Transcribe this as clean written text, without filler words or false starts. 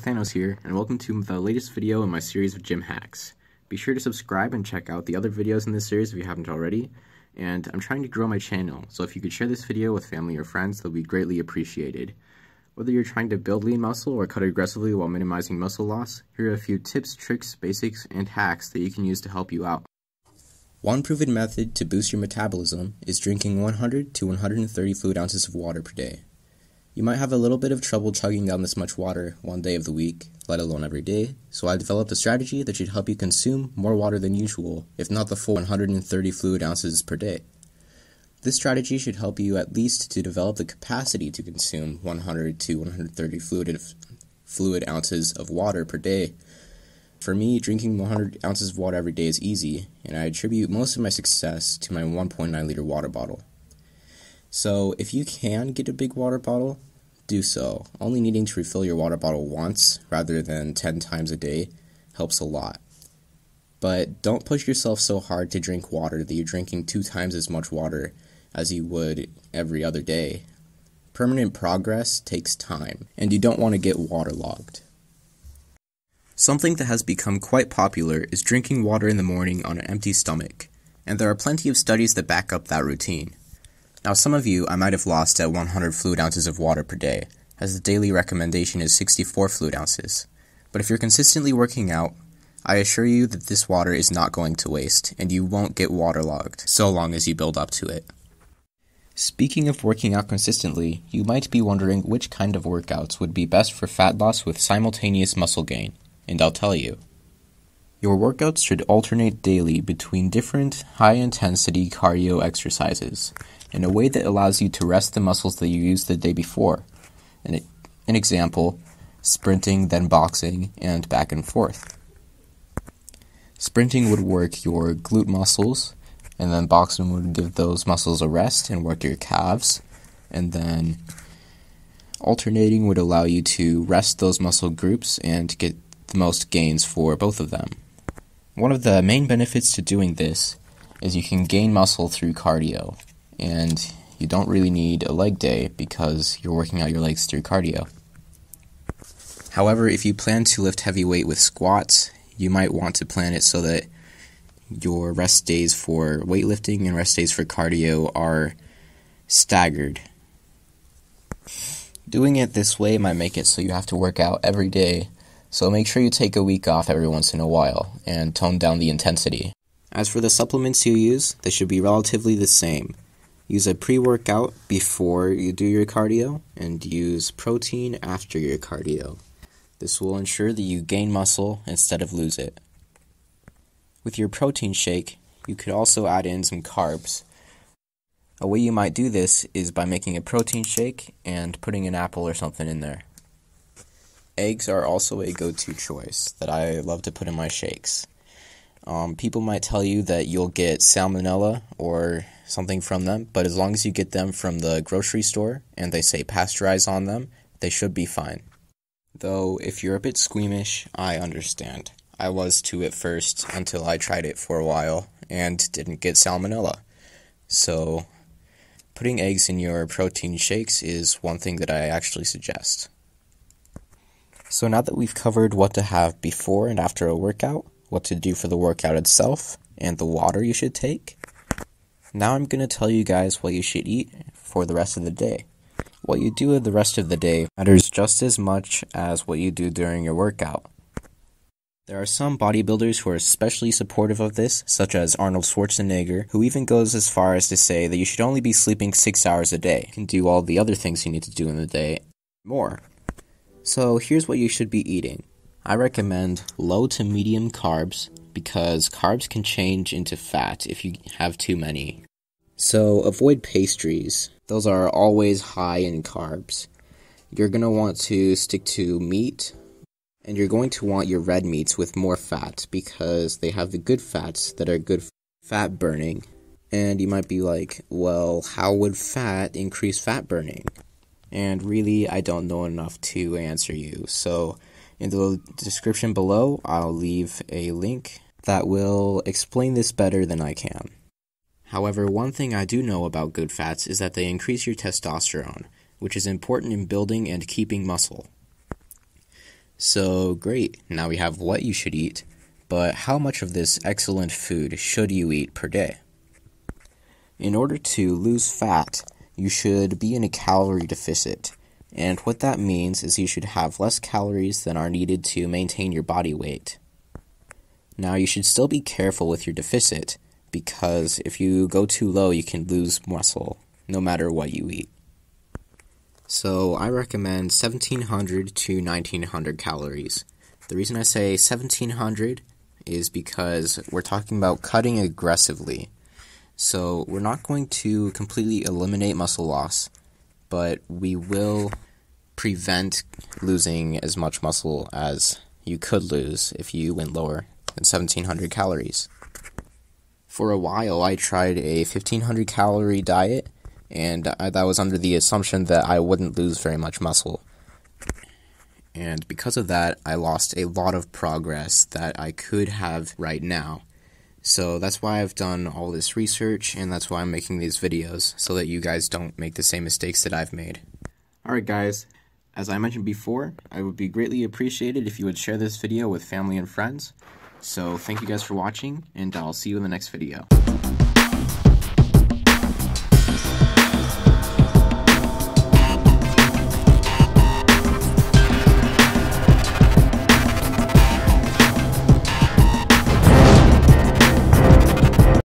Thanos here, and welcome to the latest video in my series of gym hacks. Be sure to subscribe and check out the other videos in this series if you haven't already, and I'm trying to grow my channel, so if you could share this video with family or friends, that would be greatly appreciated. Whether you're trying to build lean muscle or cut aggressively while minimizing muscle loss, here are a few tips, tricks, basics, and hacks that you can use to help you out. One proven method to boost your metabolism is drinking 100 to 130 fluid ounces of water per day. You might have a little bit of trouble chugging down this much water one day of the week, let alone every day, so I developed a strategy that should help you consume more water than usual, if not the full 130 fluid ounces per day. This strategy should help you at least to develop the capacity to consume 100 to 130 fluid ounces of water per day. For me, drinking 100 ounces of water every day is easy, and I attribute most of my success to my 1.9 liter water bottle. So if you can get a big water bottle, do so. Only needing to refill your water bottle once rather than 10 times a day helps a lot. But don't push yourself so hard to drink water that you're drinking 2 times as much water as you would every other day. Permanent progress takes time, and you don't want to get waterlogged. Something that has become quite popular is drinking water in the morning on an empty stomach, and there are plenty of studies that back up that routine. Now, some of you I might have lost at 100 fluid ounces of water per day, as the daily recommendation is 64 fluid ounces. But if you're consistently working out, I assure you that this water is not going to waste, and you won't get waterlogged, so long as you build up to it. Speaking of working out consistently, you might be wondering which kind of workouts would be best for fat loss with simultaneous muscle gain, and I'll tell you. Your workouts should alternate daily between different high-intensity cardio exercises, in a way that allows you to rest the muscles that you used the day before. An example, sprinting, then boxing, and back and forth. Sprinting would work your glute muscles, and then boxing would give those muscles a rest and work your calves, and then alternating would allow you to rest those muscle groups and get the most gains for both of them. One of the main benefits to doing this is you can gain muscle through cardio, and you don't really need a leg day because you're working out your legs through cardio. However, if you plan to lift heavy weight with squats, you might want to plan it so that your rest days for weightlifting and rest days for cardio are staggered. Doing it this way might make it so you have to work out every day, so make sure you take a week off every once in a while and tone down the intensity. As for the supplements you use, they should be relatively the same. Use a pre-workout before you do your cardio, and use protein after your cardio. This will ensure that you gain muscle instead of lose it. With your protein shake, you could also add in some carbs. A way you might do this is by making a protein shake and putting an apple or something in there. Eggs are also a go-to choice that I love to put in my shakes. People might tell you that you'll get salmonella or something from them, but as long as you get them from the grocery store and they say pasteurized on them, they should be fine. Though, if you're a bit squeamish, I understand. I was too at first until I tried it for a while and didn't get salmonella. So, putting eggs in your protein shakes is one thing that I actually suggest. So now that we've covered what to have before and after a workout, what to do for the workout itself, and the water you should take, now I'm going to tell you guys what you should eat for the rest of the day. What you do the rest of the day matters just as much as what you do during your workout. There are some bodybuilders who are especially supportive of this, such as Arnold Schwarzenegger, who even goes as far as to say that you should only be sleeping 6 hours a day. You can do all the other things you need to do in the day more. So here's what you should be eating. I recommend low to medium carbs because carbs can change into fat if you have too many. So avoid pastries. Those are always high in carbs. You're going to want to stick to meat, and you're going to want your red meats with more fat because they have the good fats that are good for fat burning. And you might be like, well, how would fat increase fat burning? And really, I don't know enough to answer you. So in the description below, I'll leave a link that will explain this better than I can. However, one thing I do know about good fats is that they increase your testosterone, which is important in building and keeping muscle. So great, now we have what you should eat, but how much of this excellent food should you eat per day? In order to lose fat, you should be in a calorie deficit, and what that means is you should have less calories than are needed to maintain your body weight. Now you should still be careful with your deficit, because if you go too low you can lose muscle, no matter what you eat. So I recommend 1700 to 1900 calories. The reason I say 1700 is because we're talking about cutting aggressively. So we're not going to completely eliminate muscle loss, but we will prevent losing as much muscle as you could lose if you went lower than 1700 calories. For a while I tried a 1500 calorie diet, and that was under the assumption that I wouldn't lose very much muscle. And because of that, I lost a lot of progress that I could have right now. So that's why I've done all this research, and that's why I'm making these videos, so that you guys don't make the same mistakes that I've made. Alright guys, as I mentioned before, I would be greatly appreciated if you would share this video with family and friends. So thank you guys for watching, and I'll see you in the next video.